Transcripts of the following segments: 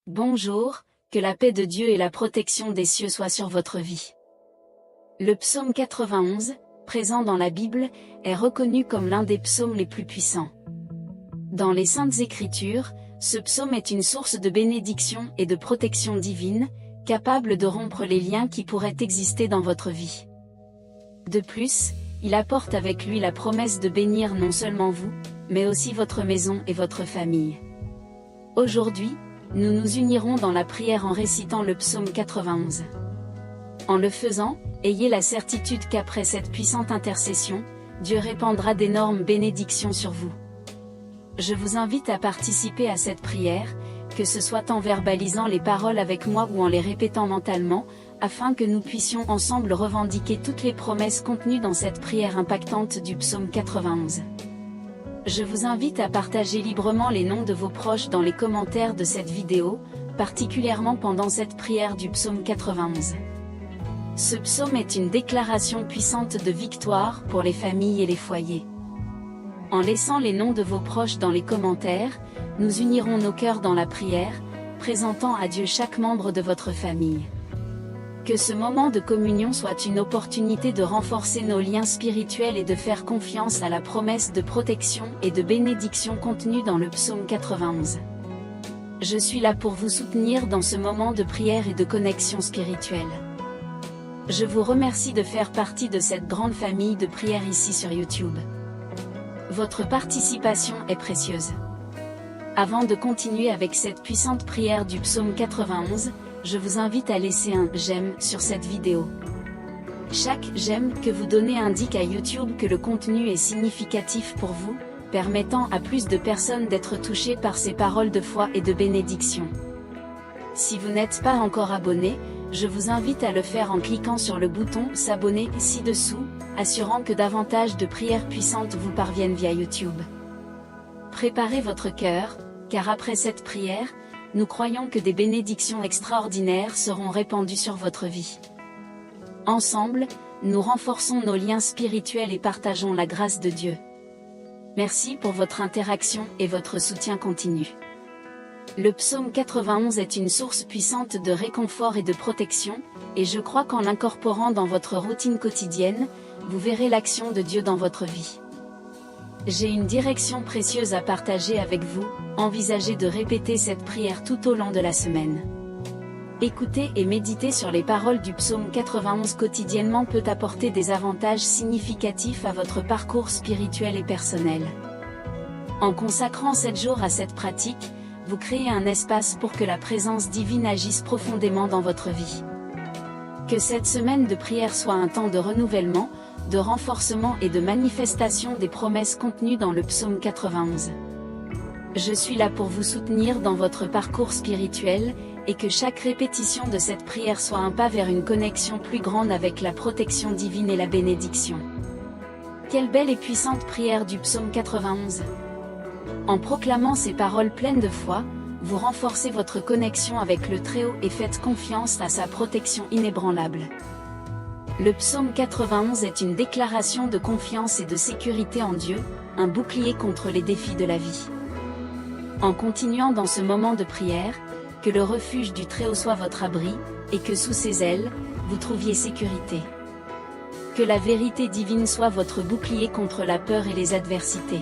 Bonjour, que la paix de Dieu et la protection des cieux soient sur votre vie. Le psaume 91, présent dans la Bible, est reconnu comme l'un des psaumes les plus puissants. Dans les Saintes Écritures, ce psaume est une source de bénédiction et de protection divine, capable de rompre les liens qui pourraient exister dans votre vie. De plus, il apporte avec lui la promesse de bénir non seulement vous, mais aussi votre maison et votre famille. Aujourd'hui, nous nous unirons dans la prière en récitant le psaume 91. En le faisant, ayez la certitude qu'après cette puissante intercession, Dieu répandra d'énormes bénédictions sur vous. Je vous invite à participer à cette prière, que ce soit en verbalisant les paroles avec moi ou en les répétant mentalement, afin que nous puissions ensemble revendiquer toutes les promesses contenues dans cette prière impactante du psaume 91. Je vous invite à partager librement les noms de vos proches dans les commentaires de cette vidéo, particulièrement pendant cette prière du psaume 91. Ce psaume est une déclaration puissante de victoire pour les familles et les foyers. En laissant les noms de vos proches dans les commentaires, nous unirons nos cœurs dans la prière, présentant à Dieu chaque membre de votre famille. Que ce moment de communion soit une opportunité de renforcer nos liens spirituels et de faire confiance à la promesse de protection et de bénédiction contenue dans le psaume 91. Je suis là pour vous soutenir dans ce moment de prière et de connexion spirituelle. Je vous remercie de faire partie de cette grande famille de prière ici sur YouTube. Votre participation est précieuse. Avant de continuer avec cette puissante prière du psaume 91, je vous invite à laisser un « j'aime » sur cette vidéo. Chaque « j'aime » que vous donnez indique à YouTube que le contenu est significatif pour vous, permettant à plus de personnes d'être touchées par ces paroles de foi et de bénédiction. Si vous n'êtes pas encore abonné, je vous invite à le faire en cliquant sur le bouton « s'abonner » ci-dessous, assurant que davantage de prières puissantes vous parviennent via YouTube. Préparez votre cœur, car après cette prière, nous croyons que des bénédictions extraordinaires seront répandues sur votre vie. Ensemble, nous renforçons nos liens spirituels et partageons la grâce de Dieu. Merci pour votre interaction et votre soutien continu. Le psaume 91 est une source puissante de réconfort et de protection, et je crois qu'en l'incorporant dans votre routine quotidienne, vous verrez l'action de Dieu dans votre vie. J'ai une direction précieuse à partager avec vous, envisagez de répéter cette prière tout au long de la semaine. Écouter et méditer sur les paroles du psaume 91 quotidiennement peut apporter des avantages significatifs à votre parcours spirituel et personnel. En consacrant 7 jours à cette pratique, vous créez un espace pour que la présence divine agisse profondément dans votre vie. Que cette semaine de prière soit un temps de renouvellement, de renforcement et de manifestation des promesses contenues dans le psaume 91. Je suis là pour vous soutenir dans votre parcours spirituel, et que chaque répétition de cette prière soit un pas vers une connexion plus grande avec la protection divine et la bénédiction. Quelle belle et puissante prière du psaume 91! En proclamant ces paroles pleines de foi, vous renforcez votre connexion avec le Très-Haut et faites confiance à sa protection inébranlable. Le psaume 91 est une déclaration de confiance et de sécurité en Dieu, un bouclier contre les défis de la vie. En continuant dans ce moment de prière, que le refuge du Très-Haut soit votre abri, et que sous ses ailes, vous trouviez sécurité. Que la vérité divine soit votre bouclier contre la peur et les adversités.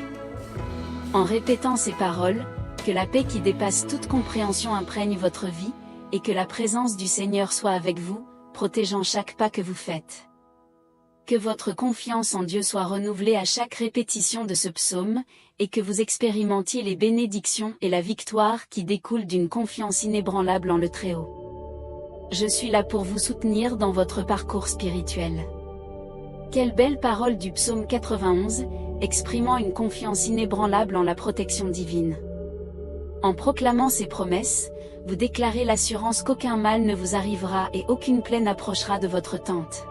En répétant ces paroles, que la paix qui dépasse toute compréhension imprègne votre vie, et que la présence du Seigneur soit avec vous, protégeant chaque pas que vous faites. Que votre confiance en Dieu soit renouvelée à chaque répétition de ce psaume, et que vous expérimentiez les bénédictions et la victoire qui découlent d'une confiance inébranlable en le Très-Haut. Je suis là pour vous soutenir dans votre parcours spirituel. Quelle belle parole du psaume 91, exprimant une confiance inébranlable en la protection divine. En proclamant ces promesses, vous déclarez l'assurance qu'aucun mal ne vous arrivera et aucune plaie n'approchera de votre tente.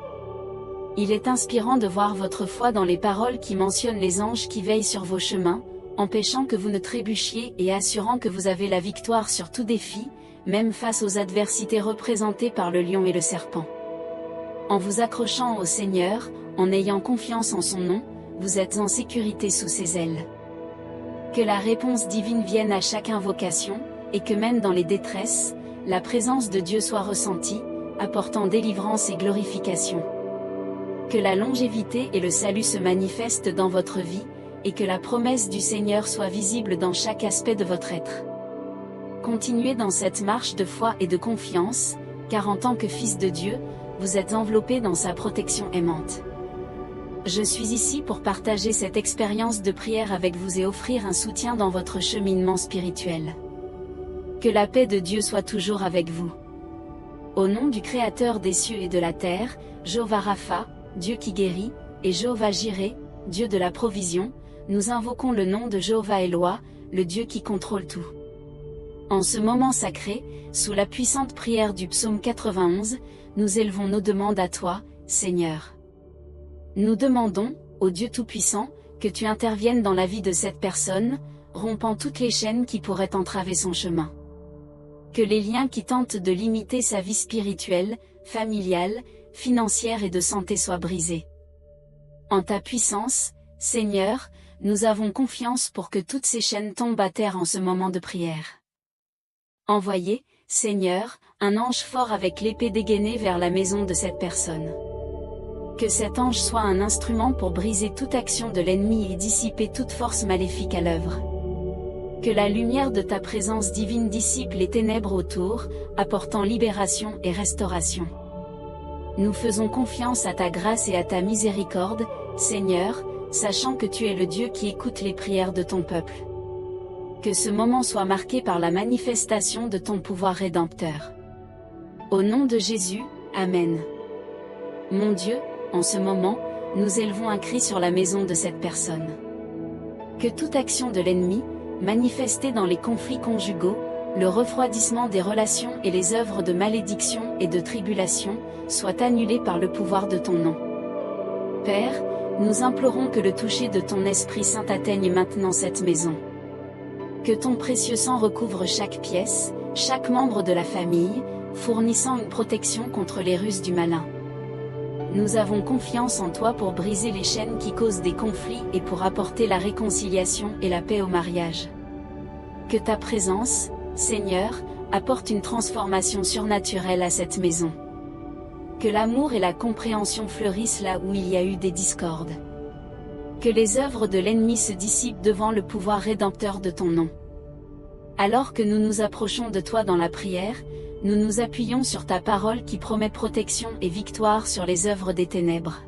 Il est inspirant de voir votre foi dans les paroles qui mentionnent les anges qui veillent sur vos chemins, empêchant que vous ne trébuchiez et assurant que vous avez la victoire sur tout défi, même face aux adversités représentées par le lion et le serpent. En vous accrochant au Seigneur, en ayant confiance en son nom, vous êtes en sécurité sous ses ailes. Que la réponse divine vienne à chaque invocation, et que même dans les détresses, la présence de Dieu soit ressentie, apportant délivrance et glorification. Que la longévité et le salut se manifestent dans votre vie, et que la promesse du Seigneur soit visible dans chaque aspect de votre être. Continuez dans cette marche de foi et de confiance, car en tant que fils de Dieu, vous êtes enveloppé dans sa protection aimante. Je suis ici pour partager cette expérience de prière avec vous et offrir un soutien dans votre cheminement spirituel. Que la paix de Dieu soit toujours avec vous. Au nom du Créateur des cieux et de la terre, Jéhovah Rapha, Dieu qui guérit, et Jéhovah Jireh, Dieu de la provision, nous invoquons le nom de Jéhovah Éloi, le Dieu qui contrôle tout. En ce moment sacré, sous la puissante prière du psaume 91, nous élevons nos demandes à toi, Seigneur. Nous demandons, ô Dieu Tout-Puissant, que tu interviennes dans la vie de cette personne, rompant toutes les chaînes qui pourraient entraver son chemin. Que les liens qui tentent de limiter sa vie spirituelle, familiale, financière et de santé soient brisés. En ta puissance, Seigneur, nous avons confiance pour que toutes ces chaînes tombent à terre en ce moment de prière. Envoyez, Seigneur, un ange fort avec l'épée dégainée vers la maison de cette personne. Que cet ange soit un instrument pour briser toute action de l'ennemi et dissiper toute force maléfique à l'œuvre. Que la lumière de ta présence divine dissipe les ténèbres autour, apportant libération et restauration. Nous faisons confiance à ta grâce et à ta miséricorde, Seigneur, sachant que tu es le Dieu qui écoute les prières de ton peuple. Que ce moment soit marqué par la manifestation de ton pouvoir rédempteur. Au nom de Jésus, Amen. Mon Dieu, en ce moment, nous élevons un cri sur la maison de cette personne. Que toute action de l'ennemi, manifestée dans les conflits conjugaux, le refroidissement des relations et les œuvres de malédiction et de tribulation, soient annulées par le pouvoir de ton nom. Père, nous implorons que le toucher de ton Esprit Saint atteigne maintenant cette maison. Que ton précieux sang recouvre chaque pièce, chaque membre de la famille, fournissant une protection contre les ruses du malin. Nous avons confiance en toi pour briser les chaînes qui causent des conflits et pour apporter la réconciliation et la paix au mariage. Que ta présence, Seigneur, apporte une transformation surnaturelle à cette maison. Que l'amour et la compréhension fleurissent là où il y a eu des discordes. Que les œuvres de l'ennemi se dissipent devant le pouvoir rédempteur de ton nom. Alors que nous nous approchons de toi dans la prière, nous nous appuyons sur ta parole qui promet protection et victoire sur les œuvres des ténèbres.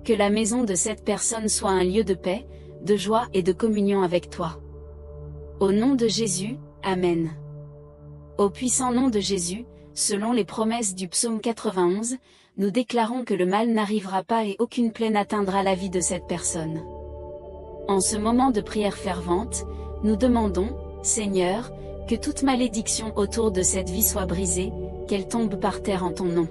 Que la maison de cette personne soit un lieu de paix, de joie et de communion avec toi. Au nom de Jésus, Amen. Au puissant nom de Jésus, selon les promesses du psaume 91, nous déclarons que le mal n'arrivera pas et aucune plaie n'atteindra la vie de cette personne. En ce moment de prière fervente, nous demandons, Seigneur, que toute malédiction autour de cette vie soit brisée, qu'elle tombe par terre en ton nom.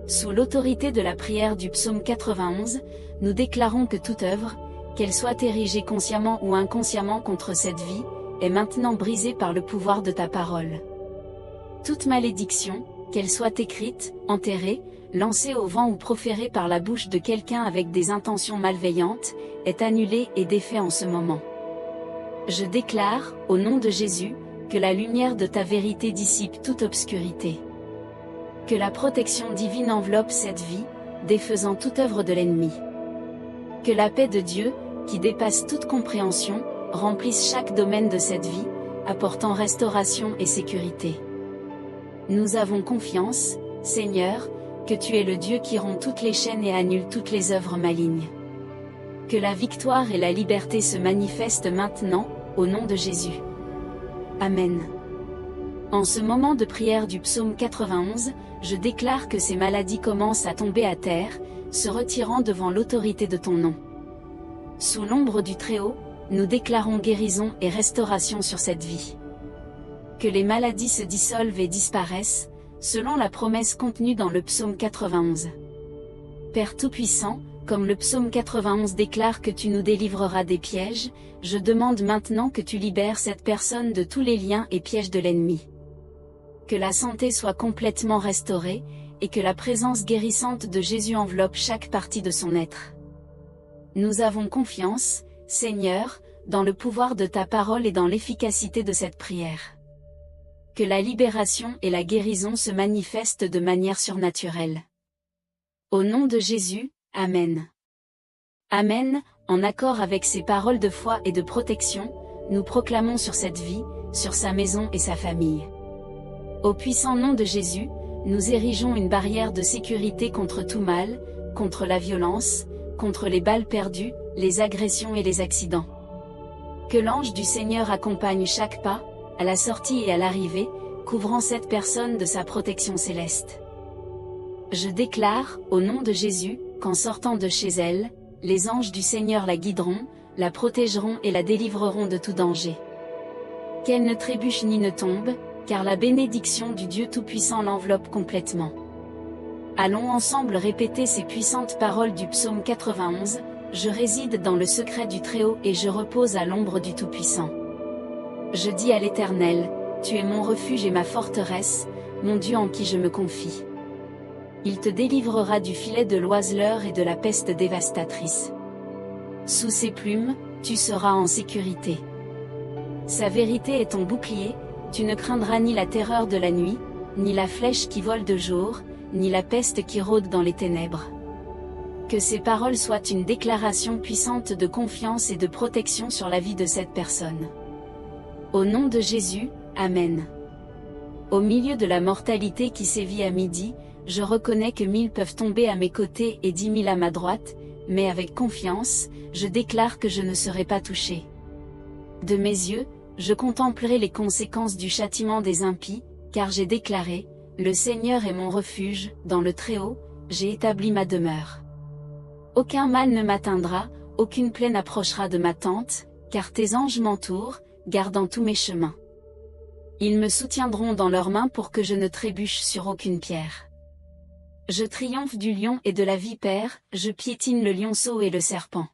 Sous l'autorité de la prière du psaume 91, nous déclarons que toute œuvre, qu'elle soit érigée consciemment ou inconsciemment contre cette vie, est maintenant brisée par le pouvoir de ta parole. Toute malédiction, qu'elle soit écrite, enterrée, lancée au vent ou proférée par la bouche de quelqu'un avec des intentions malveillantes, est annulée et défaite en ce moment. Je déclare, au nom de Jésus, que la lumière de ta vérité dissipe toute obscurité. Que la protection divine enveloppe cette vie, défaisant toute œuvre de l'ennemi. Que la paix de Dieu, qui dépasse toute compréhension, remplisse chaque domaine de cette vie, apportant restauration et sécurité. Nous avons confiance, Seigneur, que tu es le Dieu qui rompt toutes les chaînes et annule toutes les œuvres malignes. Que la victoire et la liberté se manifestent maintenant, au nom de Jésus. Amen. En ce moment de prière du psaume 91, je déclare que ces maladies commencent à tomber à terre, se retirant devant l'autorité de ton nom. Sous l'ombre du Très-Haut, nous déclarons guérison et restauration sur cette vie. Que les maladies se dissolvent et disparaissent, selon la promesse contenue dans le psaume 91. Père Tout-Puissant, comme le psaume 91 déclare que tu nous délivreras des pièges, je demande maintenant que tu libères cette personne de tous les liens et pièges de l'ennemi. Que la santé soit complètement restaurée, et que la présence guérissante de Jésus enveloppe chaque partie de son être. Nous avons confiance, Seigneur, dans le pouvoir de ta parole et dans l'efficacité de cette prière. Que la libération et la guérison se manifestent de manière surnaturelle. Au nom de Jésus, Amen. Amen, en accord avec ces paroles de foi et de protection, nous proclamons sur cette vie, sur sa maison et sa famille. Au puissant nom de Jésus, nous érigeons une barrière de sécurité contre tout mal, contre la violence, contre les balles perdues, les agressions et les accidents. Que l'ange du Seigneur accompagne chaque pas, à la sortie et à l'arrivée, couvrant cette personne de sa protection céleste. Je déclare, au nom de Jésus, qu'en sortant de chez elle, les anges du Seigneur la guideront, la protégeront et la délivreront de tout danger. Qu'elle ne trébuche ni ne tombe, car la bénédiction du Dieu Tout-Puissant l'enveloppe complètement. Allons ensemble répéter ces puissantes paroles du psaume 91, « Je réside dans le secret du Très-Haut et je repose à l'ombre du Tout-Puissant. Je dis à l'Éternel, tu es mon refuge et ma forteresse, mon Dieu en qui je me confie. Il te délivrera du filet de l'oiseleur et de la peste dévastatrice. Sous ses plumes, tu seras en sécurité. Sa vérité est ton bouclier, tu ne craindras ni la terreur de la nuit, ni la flèche qui vole de jour, ni la peste qui rôde dans les ténèbres. Que ces paroles soient une déclaration puissante de confiance et de protection sur la vie de cette personne. Au nom de Jésus, Amen. Au milieu de la mortalité qui sévit à midi, je reconnais que 1000 peuvent tomber à mes côtés et 10 000 à ma droite, mais avec confiance, je déclare que je ne serai pas touché. De mes yeux, je contemplerai les conséquences du châtiment des impies, car j'ai déclaré, le Seigneur est mon refuge, dans le Très-Haut, j'ai établi ma demeure. Aucun mal ne m'atteindra, aucune plaie n'approchera de ma tente, car tes anges m'entourent, gardant tous mes chemins. Ils me soutiendront dans leurs mains pour que je ne trébuche sur aucune pierre. Je triomphe du lion et de la vipère, je piétine le lionceau et le serpent.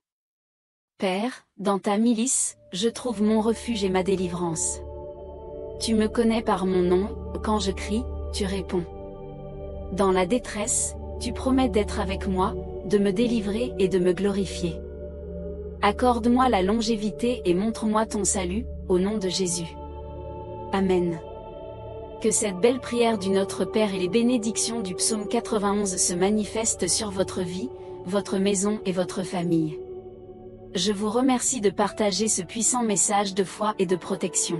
Père, dans ta milice, je trouve mon refuge et ma délivrance. Tu me connais par mon nom, quand je crie, tu réponds. Dans la détresse, tu promets d'être avec moi, de me délivrer et de me glorifier. Accorde-moi la longévité et montre-moi ton salut, au nom de Jésus. Amen. Que cette belle prière du Notre Père et les bénédictions du psaume 91 se manifestent sur votre vie, votre maison et votre famille. Je vous remercie de partager ce puissant message de foi et de protection.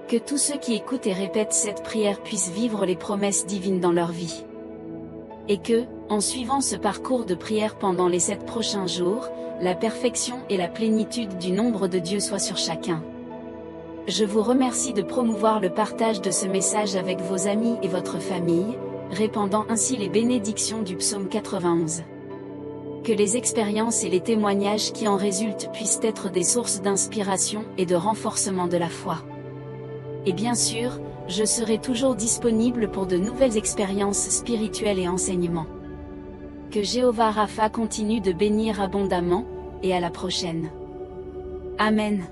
Que tous ceux qui écoutent et répètent cette prière puissent vivre les promesses divines dans leur vie. Et que, en suivant ce parcours de prière pendant les 7 prochains jours, la perfection et la plénitude du nombre de Dieu soient sur chacun. Je vous remercie de promouvoir le partage de ce message avec vos amis et votre famille, répandant ainsi les bénédictions du psaume 91. Que les expériences et les témoignages qui en résultent puissent être des sources d'inspiration et de renforcement de la foi. Et bien sûr, je serai toujours disponible pour de nouvelles expériences spirituelles et enseignements. Que Jéhovah Rapha continue de bénir abondamment, et à la prochaine. Amen.